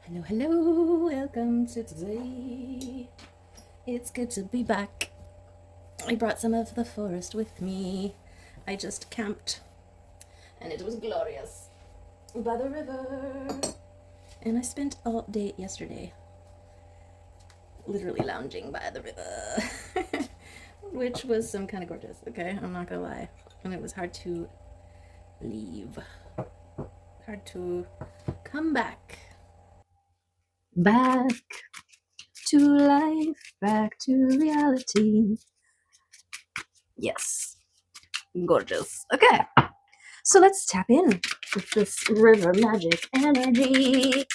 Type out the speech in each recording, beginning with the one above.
Hello, hello, welcome to today. It's good to be back. I brought some of the forest with me. I just camped and it was glorious by the river. And I spent all day yesterday literally lounging by the river, which was some kind of gorgeous, okay? I'm not gonna lie. And it was hard to leave, hard to come back. Back to life, back to reality. Yes, gorgeous. Okay, so let's tap in with this river magic energy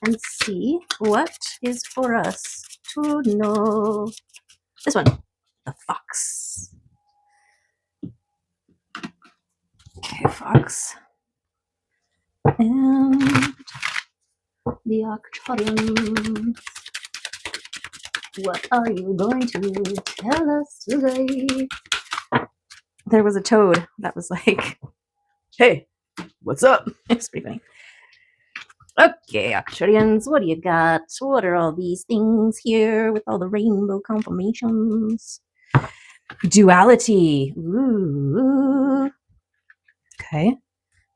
and see what is for us to know. This one, the fox. Okay, fox. And the octavian. What are you going to tell us today? There was a toad that was like, hey, what's up? It's pretty funny. Okay, Actuarians, what do you got? What are all these things here with all the rainbow confirmations? Duality. Ooh. Okay.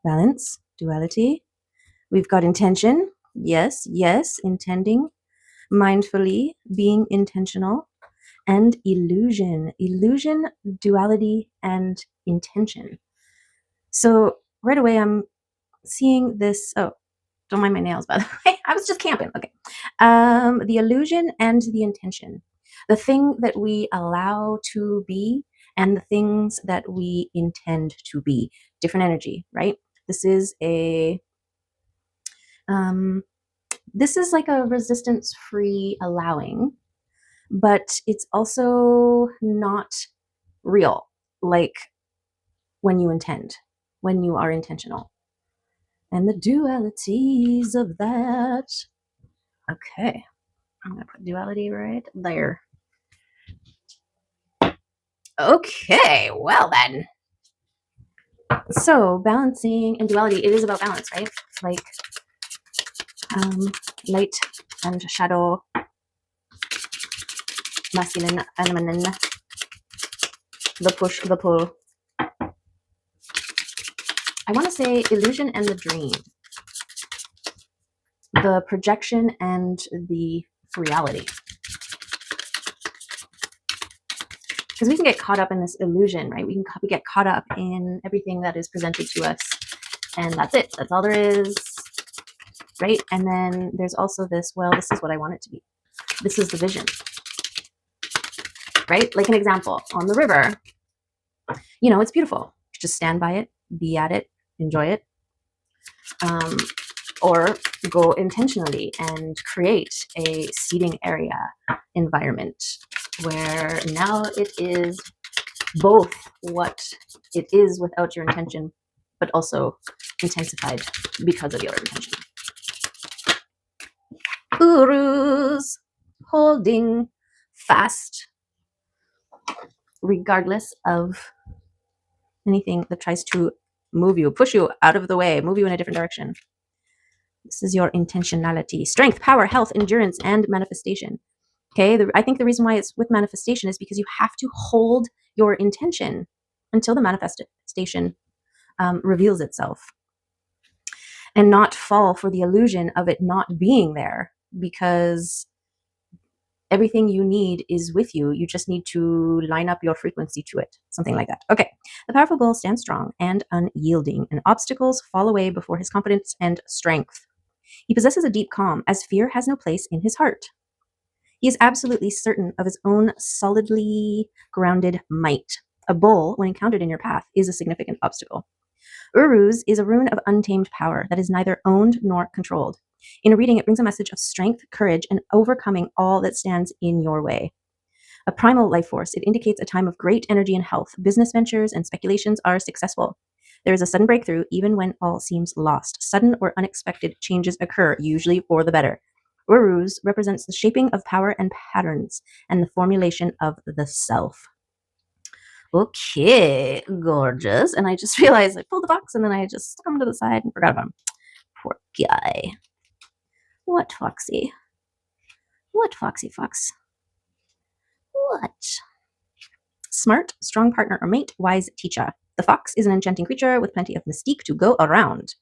Balance. Duality. We've got intention. Yes, yes, intending. Mindfully, being intentional. And illusion. Illusion, duality, and intention. So right away, I'm seeing this. Oh, don't mind my nails, by the way. I was just camping. Okay. The illusion and the intention. The thing that we allow to be and the things that we intend to be. Different energy, right? This is a this is like a resistance-free allowing, but it's also not real, like when you intend, when you are intentional. And the dualities of that. Okay. I'm going to put duality right there. Okay, well then. So, balancing and duality, it is about balance, right? Like light and shadow, masculine, feminine, the push, the pull. I want to say illusion and the dream, the projection and the reality. Because we can get caught up in this illusion, right? We get caught up in everything that is presented to us, and that's it. That's all there is, right? And then there's also this, well, this is what I want it to be. This is the vision, right? Like an example, on the river, you know, it's beautiful. Just stand by it, be at it, enjoy it. Or go intentionally and create a seating area environment where now it is both what it is without your intention, but also intensified because of your intention. Urus holding fast regardless of anything that tries to move you, push you out of the way, move you in a different direction. This is your intentionality. Strength, power, health, endurance, and manifestation. Okay, I think the reason why it's with manifestation is because you have to hold your intention until the manifestation reveals itself, and not fall for the illusion of it not being there, because everything you need is with you. You just need to line up your frequency to it, something like that. Okay, the powerful bull stands strong and unyielding, and obstacles fall away before his confidence and strength. He possesses a deep calm, as fear has no place in his heart. He is absolutely certain of his own solidly grounded might. A bull, when encountered in your path, is a significant obstacle. Uruz is a rune of untamed power that is neither owned nor controlled. In a reading, it brings a message of strength, courage, and overcoming all that stands in your way. A primal life force, it indicates a time of great energy and health. Business ventures and speculations are successful. There is a sudden breakthrough even when all seems lost. Sudden or unexpected changes occur, usually for the better. Uruz represents the shaping of power and patterns and the formulation of the self. Okay, gorgeous. And I just realized I pulled the box and then I just stuck him to the side and forgot about him. Poor guy. What, Foxy? What, Foxy Fox? What? Smart, strong partner or mate, wise teacher. The fox is an enchanting creature with plenty of mystique to go around.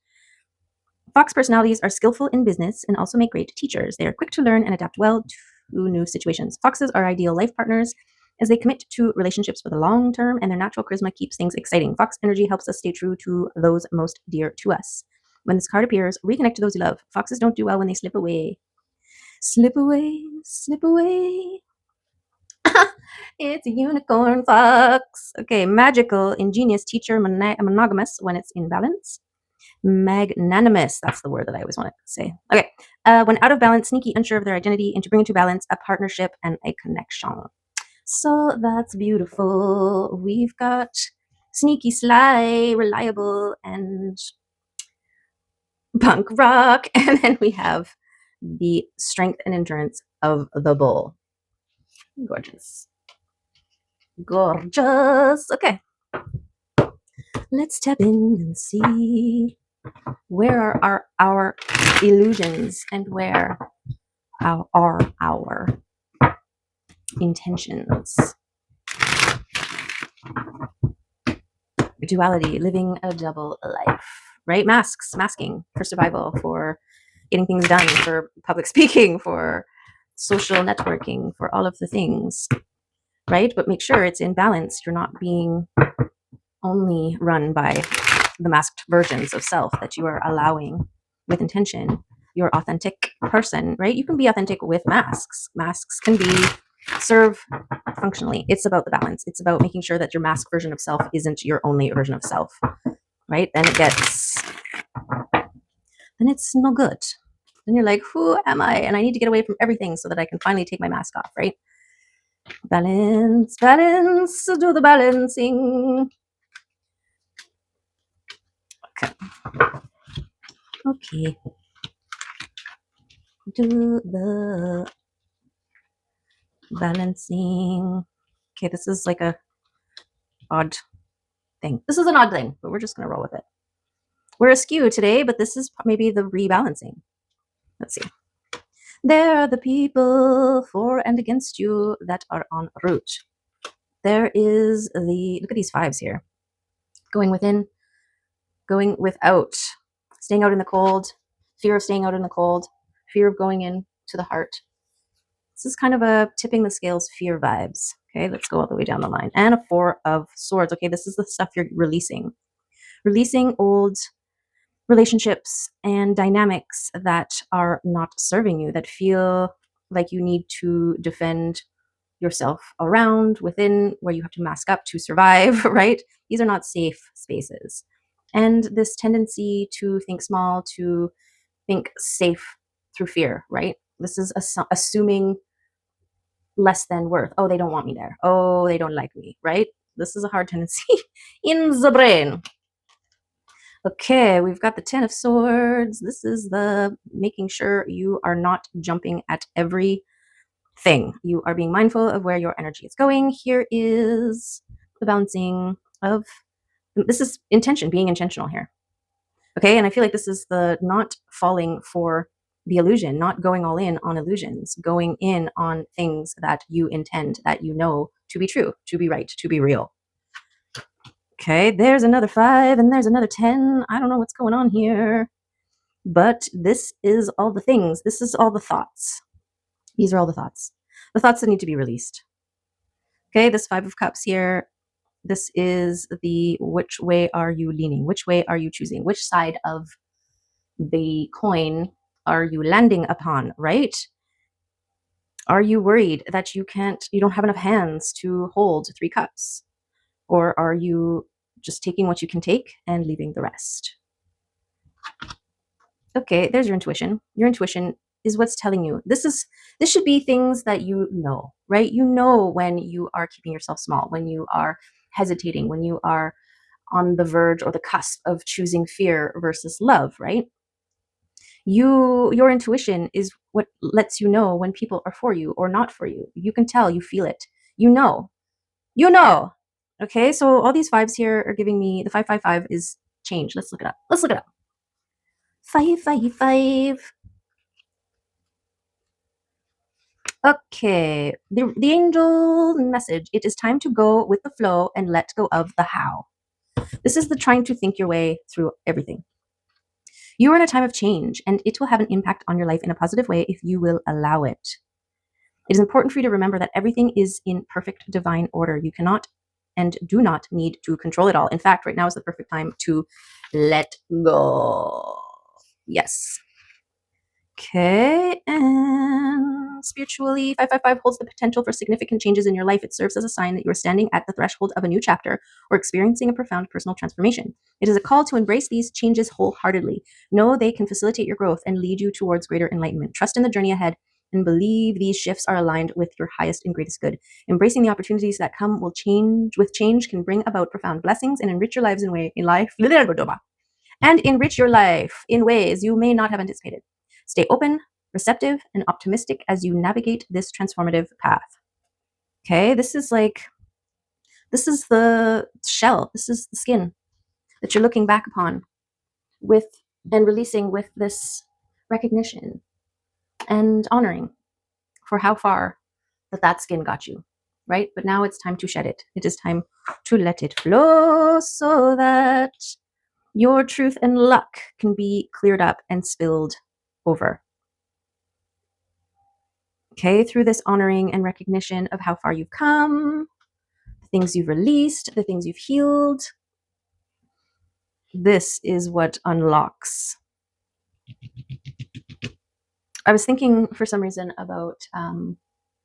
Fox personalities are skillful in business and also make great teachers. They are quick to learn and adapt well to new situations. Foxes are ideal life partners as they commit to relationships for the long term, and their natural charisma keeps things exciting. Fox energy helps us stay true to those most dear to us. When this card appears, reconnect to those you love. Foxes don't do well when they slip away. Slip away, slip away. It's a unicorn fox. Okay, magical, ingenious, teacher, monogamous when it's in balance. Magnanimous, that's the word that I always wanted to say. Okay, when out of balance, sneaky, unsure of their identity, and to bring into balance a partnership and a connection. So that's beautiful. We've got sneaky, sly, reliable, and punk rock. And then we have the strength and endurance of the bull. Gorgeous. Gorgeous. Okay. Let's tap in and see where are our illusions and where are our intentions. Duality, living a double life, right? Masking for survival, for getting things done, for public speaking, for social networking, for all of the things, right? But make sure it's in balance. You're not being only run by the masked versions of self, that you are allowing with intention your authentic person, right? You can be authentic with masks. Masks can serve functionally. It's about the balance. It's about making sure that your mask version of self isn't your only version of self, right? Then it's no good. Then you're like, who am I? And I need to get away from everything so that I can finally take my mask off, right? Balance, balance, do the balancing. Okay. Do the balancing. Okay, this is like a odd thing. This is an odd thing, but we're just going to roll with it. We're askew today, but this is maybe the rebalancing. Let's see. There are the people for and against you that are en route. There is look at these fives here. Going within, going without, staying out in the cold, fear of staying out in the cold, fear of going in to the heart. This is kind of a tipping the scales fear vibes. Okay, let's go all the way down the line. And a Four of Swords. Okay, this is the stuff you're releasing. Releasing old relationships and dynamics that are not serving you, that feel like you need to defend yourself around, within, where you have to mask up to survive, right? These are not safe spaces. And this tendency to think small, to think safe through fear, right? This is assuming less than worth. Oh, they don't want me there. Oh, they don't like me, right? This is a hard tendency in the brain. Okay, we've got the Ten of Swords. This is the making sure you are not jumping at every thing. You are being mindful of where your energy is going. Here is the balancing of, this is intention, being intentional here. Okay, and I feel like this is the not falling for the illusion, not going all in on illusions, going in on things that you intend, that you know to be true, to be right, to be real. Okay, there's another 5 and there's another 10. I don't know what's going on here, but this is all the things. This is all the thoughts. These are all the thoughts that need to be released. Okay, this 5 of Cups here. This is the which way are you leaning? Which way are you choosing? Which side of the coin are you landing upon, right? Are you worried that you don't have enough hands to hold 3 cups? Or are you just taking what you can take and leaving the rest? Okay, there's your intuition. Your intuition is what's telling you. This should be things that you know, right? You know when you are keeping yourself small, when you are hesitating, when you are on the verge or the cusp of choosing fear versus love, right? Your intuition is what lets you know when people are for you or not for you. You can tell, you feel it. You know. Okay, so all these 5s here are giving me, the 555 is change. Let's look it up. 555. Okay, the angel message. It is time to go with the flow and let go of the how. This is the trying to think your way through everything. You are in a time of change, and it will have an impact on your life in a positive way if you will allow it. It is important for you to remember that everything is in perfect divine order. You cannot and do not need to control it all. In fact, right now is the perfect time to let go. Yes. Okay, and spiritually, 555 holds the potential for significant changes in your life. It serves as a sign that you are standing at the threshold of a new chapter or experiencing a profound personal transformation. It is a call to embrace these changes wholeheartedly. Know they can facilitate your growth and lead you towards greater enlightenment. Trust in the journey ahead and believe these shifts are aligned with your highest and greatest good. Embracing the opportunities that come will change with change can bring about profound blessings and enrich your lives and enrich your life in ways you may not have anticipated. Stay open, receptive, and optimistic as you navigate this transformative path. Okay, this is the shell, this is the skin that you're looking back upon with and releasing with this recognition and honoring for how far that skin got you, right? But now it's time to shed it. It is time to let it flow so that your truth and luck can be cleared up and spilled over. Okay, through this honoring and recognition of how far you've come, the things you've released, the things you've healed, this is what unlocks. I was thinking for some reason about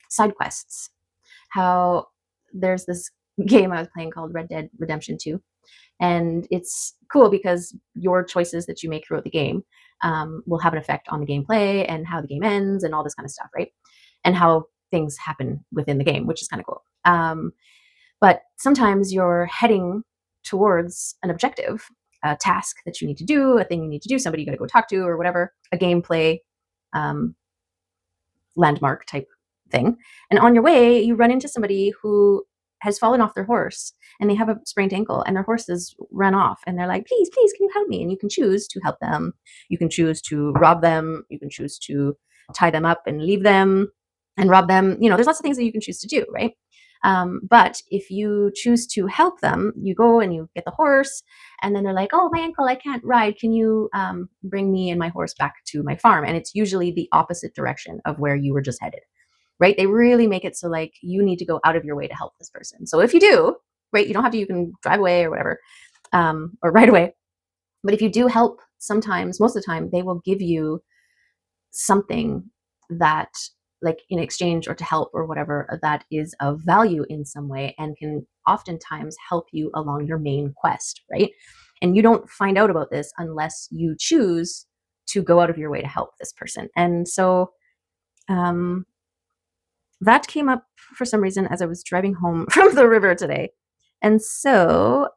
side quests, how there's this game I was playing called Red Dead Redemption 2. And it's cool because your choices that you make throughout the game will have an effect on the gameplay and how the game ends and all this kind of stuff, right? And how things happen within the game, which is kind of cool. But sometimes you're heading towards an objective, a task that you need to do, a thing you need to do, somebody you got to go talk to, or whatever, a gameplay landmark type thing. And on your way, you run into somebody who has fallen off their horse and they have a sprained ankle and their horse has run off and they're like, please, please, can you help me? And you can choose to help them. You can choose to rob them. You can choose to tie them up and leave them and rob them. You know, there's lots of things that you can choose to do, right? But if you choose to help them, you go and you get the horse and then they're like, oh, my ankle, I can't ride. Can you bring me and my horse back to my farm? And it's usually the opposite direction of where you were just headed, right? They really make it so like you need to go out of your way to help this person. So if you do, right, you don't have to, you can drive away or whatever, or right away. But if you do help, sometimes, most of the time, they will give you something that, like in exchange or to help or whatever, that is of value in some way and can oftentimes help you along your main quest, right? And you don't find out about this unless you choose to go out of your way to help this person. And so that came up for some reason as I was driving home from the river today. And so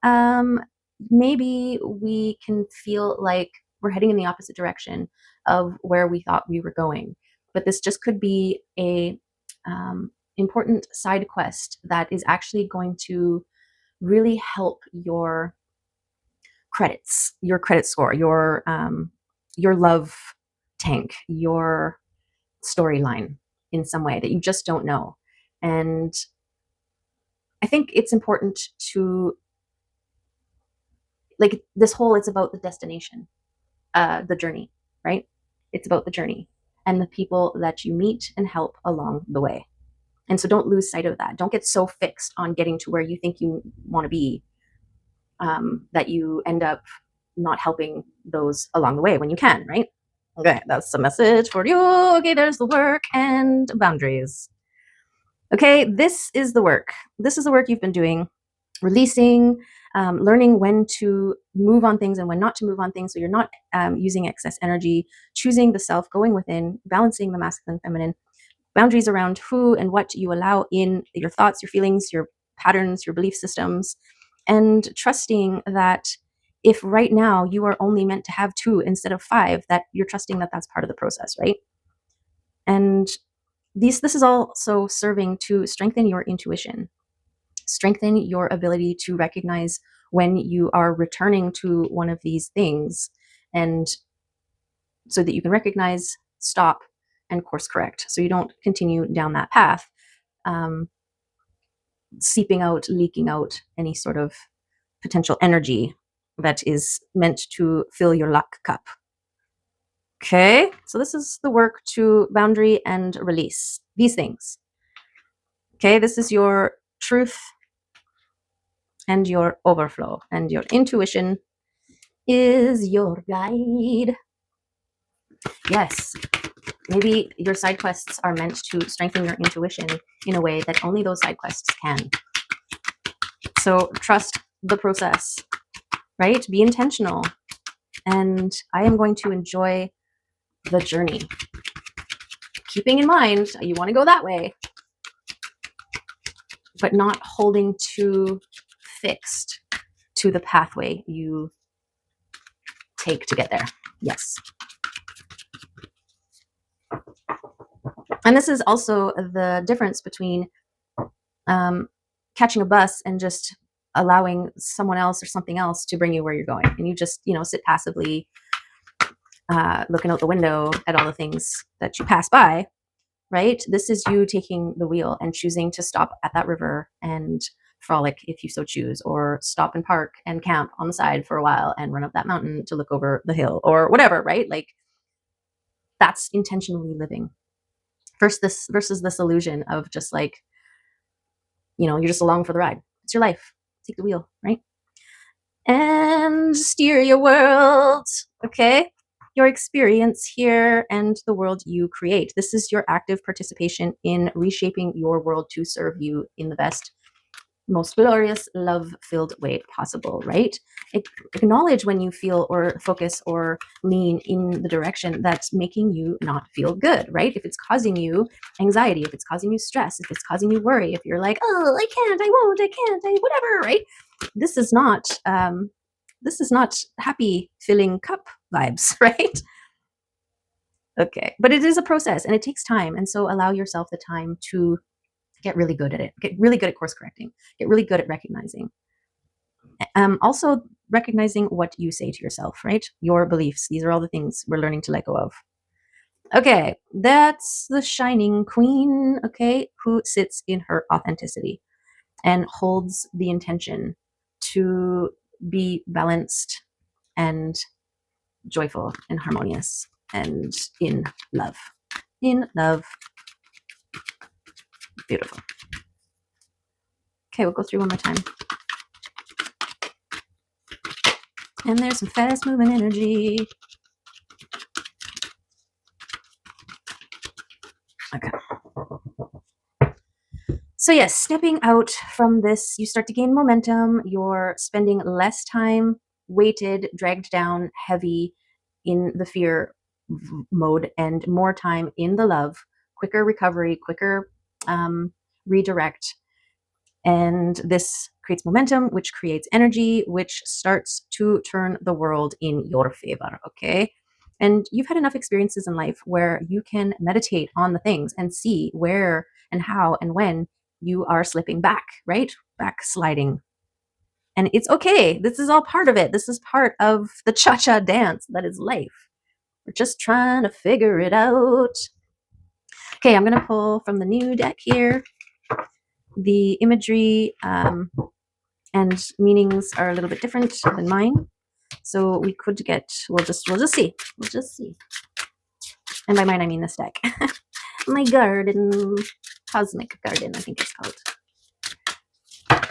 maybe we can feel like we're heading in the opposite direction of where we thought we were going. But this just could be a important side quest that is actually going to really help your credits, your credit score, your love tank, your storyline in some way that you just don't know. And I think it's important to, like, this whole, it's about the destination, the journey, right? It's about the journey and the people that you meet and help along the way. And so don't lose sight of that. Don't get so fixed on getting to where you think you want to be that you end up not helping those along the way when you can, right? Okay, that's the message for you. Okay, there's the work and boundaries. Okay, this is the work. This is the work you've been doing, releasing, learning when to move on things and when not to move on things so you're not using excess energy, choosing the self, going within, balancing the masculine, feminine, boundaries around who and what you allow in your thoughts, your feelings, your patterns, your belief systems, and trusting that if right now you are only meant to have 2 instead of 5, that you're trusting that that's part of the process, right? And this is also serving to strengthen your intuition, strengthen your ability to recognize when you are returning to one of these things, and so that you can recognize, stop, and course correct. So you don't continue down that path, seeping out, leaking out any sort of potential energy that is meant to fill your luck cup. Okay, so this is the work to boundary and release these things. Okay, this is your truth and your overflow, and your intuition is your guide. Yes, maybe your side quests are meant to strengthen your intuition in a way that only those side quests can. So trust the process, right? Be intentional. And I am going to enjoy the journey. Keeping in mind, you want to go that way, but not holding too fixed to the pathway you take to get there. Yes. And this is also the difference between catching a bus and just allowing someone else or something else to bring you where you're going. And you just, sit passively looking out the window at all the things that you pass by, right? This is you taking the wheel and choosing to stop at that river and frolic if you so choose, or stop and park and camp on the side for a while and run up that mountain to look over the hill or whatever, right? Like, that's intentionally living versus this illusion of just like, you're just along for the ride. It's your life. Take the wheel, right? And steer your world, okay? Your experience here and the world you create. This is your active participation in reshaping your world to serve you in the best, most glorious, love-filled way possible, right? Acknowledge when you feel or focus or lean in the direction that's making you not feel good, right? If it's causing you anxiety, if it's causing you stress, if it's causing you worry, if you're like, oh, I can't, I won't, I can't, I whatever, right? This is not happy filling cup vibes, right? Okay, but it is a process and it takes time, and so allow yourself the time to get really good at it. Get really good at course correcting. Get really good at recognizing. Also recognizing what you say to yourself, right? Your beliefs. These are all the things we're learning to let go of. Okay, that's the shining queen, okay, who sits in her authenticity and holds the intention to be balanced and joyful and harmonious and in love. In love. Beautiful. Okay, we'll go through one more time. And there's some fast moving energy. Okay. So yes, stepping out from this, you start to gain momentum. You're spending less time weighted, dragged down, heavy in the fear mode, and more time in the love, quicker recovery, quicker redirect. And this creates momentum, which creates energy, which starts to turn the world in your favor, okay? And you've had enough experiences in life where you can meditate on the things and see where and how and when you are slipping back, right? Backsliding. And it's okay. This is all part of it. This is part of the cha-cha dance that is life. We're just trying to figure it out. Okay, I'm going to pull from the new deck here. The imagery and meanings are a little bit different than mine. So we could get, we'll just see. We'll just see. And by mine, I mean this deck. My garden, cosmic garden, I think it's called.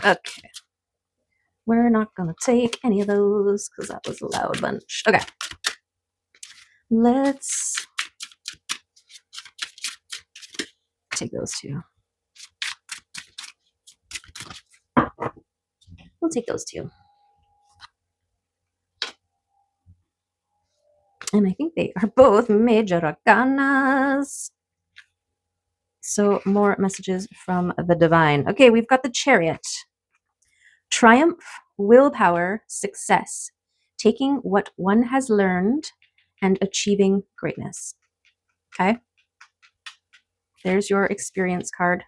Okay. We're not going to take any of those because that was a loud bunch. Okay. Let's take those two. We'll take those two. And I think they are both major arcanas. So more messages from the divine. Okay, we've got the Chariot. Triumph, willpower, success. Taking what one has learned and achieving greatness. Okay? There's your experience card.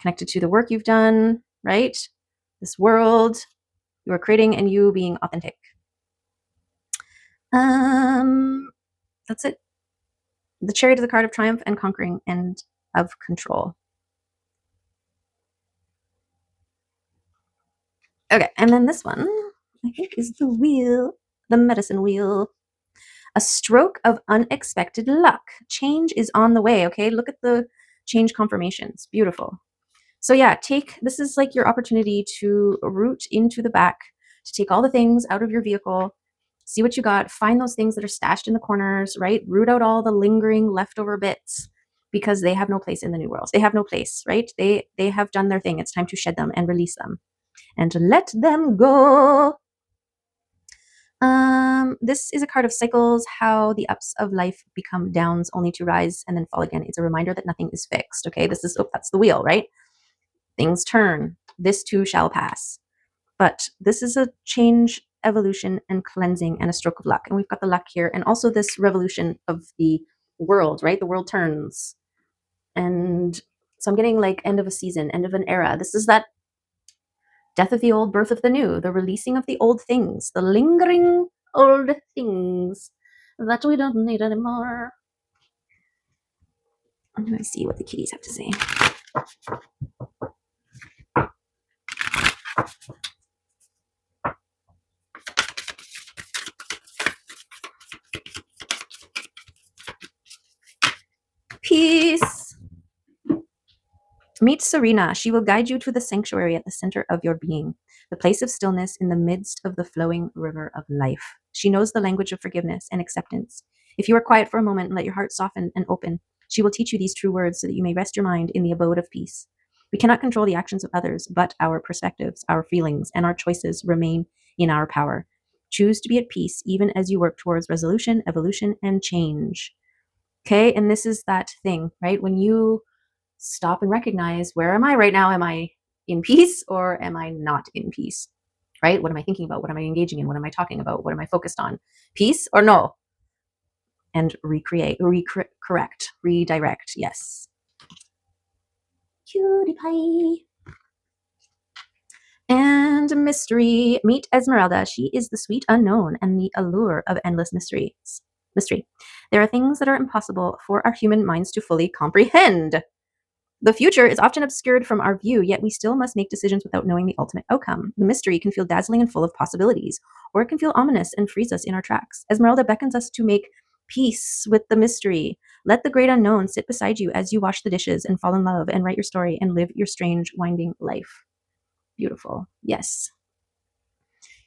Connected to the work you've done, right? This world you are creating and you being authentic. That's it. The Chariot is a card of triumph and conquering and of control. Okay, and then this one, I think, is the wheel, the medicine wheel. A stroke of unexpected luck. Change is on the way, okay? Look at the change confirmations. Beautiful. So yeah, this is like your opportunity to root into the back, to take all the things out of your vehicle, see what you got, find those things that are stashed in the corners, right? Root out all the lingering leftover bits because they have no place in the new world. They have no place, right? They have done their thing. It's time to shed them and release them and to let them go. This is a card of cycles, how the ups of life become downs only to rise and then fall again. It's a reminder that nothing is fixed. Okay, that's the wheel, right? Things turn. This too shall pass. But this is a change, evolution, and cleansing and a stroke of luck. And we've got the luck here. And also this revolution of the world, right? The world turns. And so I'm getting like end of a season, end of an era. This is that death of the old, birth of the new, the releasing of the old things, the lingering old things that we don't need anymore. Let me see what the kitties have to say. Peace. Meet Serena. She will guide you to the sanctuary at the center of your being, the place of stillness in the midst of the flowing river of life. She knows the language of forgiveness and acceptance. If you are quiet for a moment and let your heart soften and open, she will teach you these true words so that you may rest your mind in the abode of peace. We cannot control the actions of others, but our perspectives, our feelings, and our choices remain in our power. Choose to be at peace even as you work towards resolution, evolution, and change. Okay, and this is that thing, right? When you stop and recognize, where am I right now? Am I in peace or am I not in peace? Right? What am I thinking about? What am I engaging in? What am I talking about? What am I focused on? Peace or no? And correct, redirect. Yes. Cutie pie. And mystery. Meet Esmeralda. She is the sweet unknown and the allure of endless mystery. There are things that are impossible for our human minds to fully comprehend. The future is often obscured from our view, yet we still must make decisions without knowing the ultimate outcome. The mystery can feel dazzling and full of possibilities, or it can feel ominous and freeze us in our tracks. Esmeralda beckons us to make peace with the mystery. Let the great unknown sit beside you as you wash the dishes and fall in love and write your story and live your strange, winding life. Beautiful. Yes.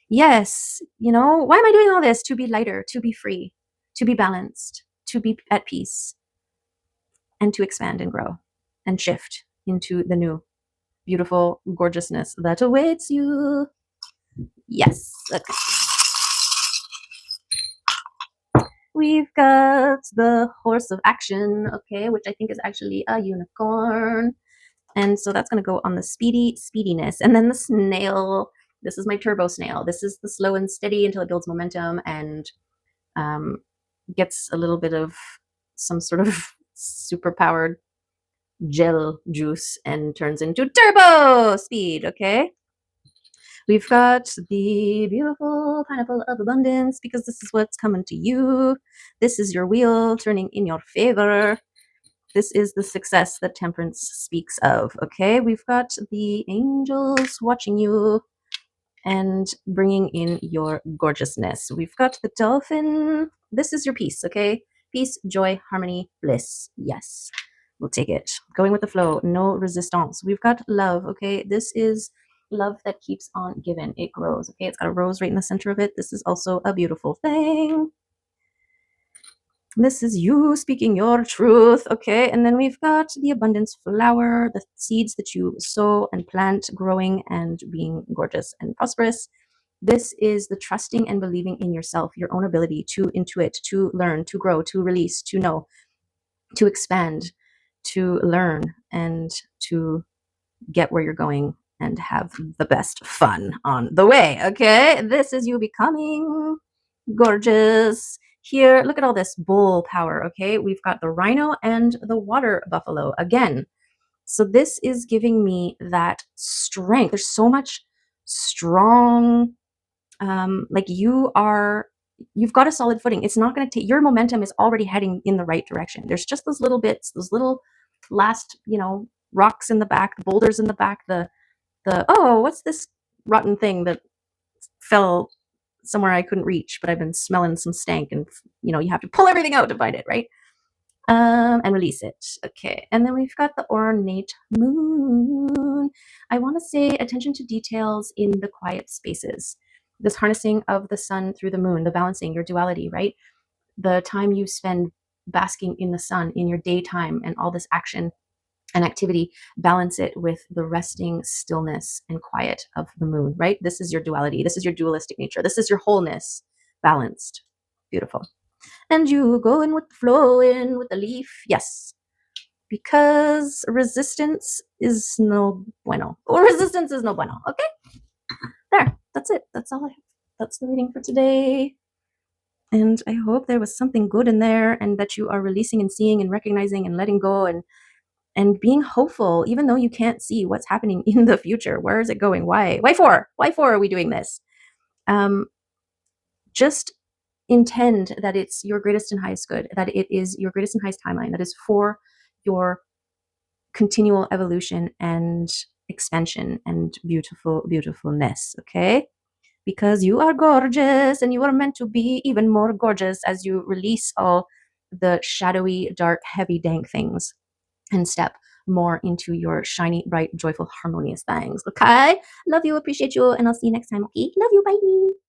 Yes. You know, why am I doing all this? To be lighter, to be free, to be balanced, to be at peace, and to expand and grow and shift into the new beautiful gorgeousness that awaits you. Yes. Okay. We've got the horse of action, okay, which I think is actually a unicorn. And so that's going to go on the speediness. And then the snail. This is my turbo snail. This is the slow and steady until it builds momentum and gets a little bit of some sort of super powered gel juice and turns into turbo speed, okay? We've got the beautiful pineapple of abundance because this is what's coming to you. This is your wheel turning in your favor. This is the success that temperance speaks of, okay? We've got the angels watching you and bringing in your gorgeousness. We've got the dolphin. This is your peace, okay? Peace, joy, harmony, bliss. Yes, we'll take it. Going with the flow, no resistance. We've got love, okay? This is love that keeps on giving. It grows, okay? It's got a rose right in the center of it. This is also a beautiful thing. This is you speaking your truth, okay? And then we've got the abundance flower, the seeds that you sow and plant, growing and being gorgeous and prosperous. This is the trusting and believing in yourself, your own ability to intuit, to learn, to grow, to release, to know, to expand, to learn, and to get where you're going and have the best fun on the way, okay? This is you becoming gorgeous. Here, look at all this bull power, okay? We've got the rhino and the water buffalo again. So this is giving me that strength. There's so much strong, like you are you've got a solid footing. It's not going to take, your momentum is already heading in the right direction. There's just those little bits, those little last, rocks in the back, the boulders in the back, oh, what's this rotten thing that fell somewhere I couldn't reach, but I've been smelling some stank, and you have to pull everything out to find it, right? And release it. Okay, and then we've got the ornate moon. I want to say attention to details in the quiet spaces. This harnessing of the sun through the moon, the balancing, your duality, right? The time you spend basking in the sun in your daytime and all this action and activity, balance it with the resting stillness and quiet of the moon, right? This is your duality. This is your dualistic nature. This is your wholeness balanced. Beautiful. And you go in with the flow, in with the leaf. Yes. Because resistance is no bueno. Or resistance is no bueno. Okay? There. That's it. That's all I have. That's the reading for today. And I hope there was something good in there, and that you are releasing and seeing and recognizing and letting go, and being hopeful, even though you can't see what's happening in the future. Where is it going? Why? Why for? Why for are we doing this? Just intend that it's your greatest and highest good, that it is your greatest and highest timeline, that is for your continual evolution and expansion and beautifulness, okay? Because you are gorgeous, and you are meant to be even more gorgeous as you release all the shadowy, dark, heavy, dank things and step more into your shiny, bright, joyful, harmonious things, okay? Love you, appreciate you, and I'll see you next time, okay? Love you, bye.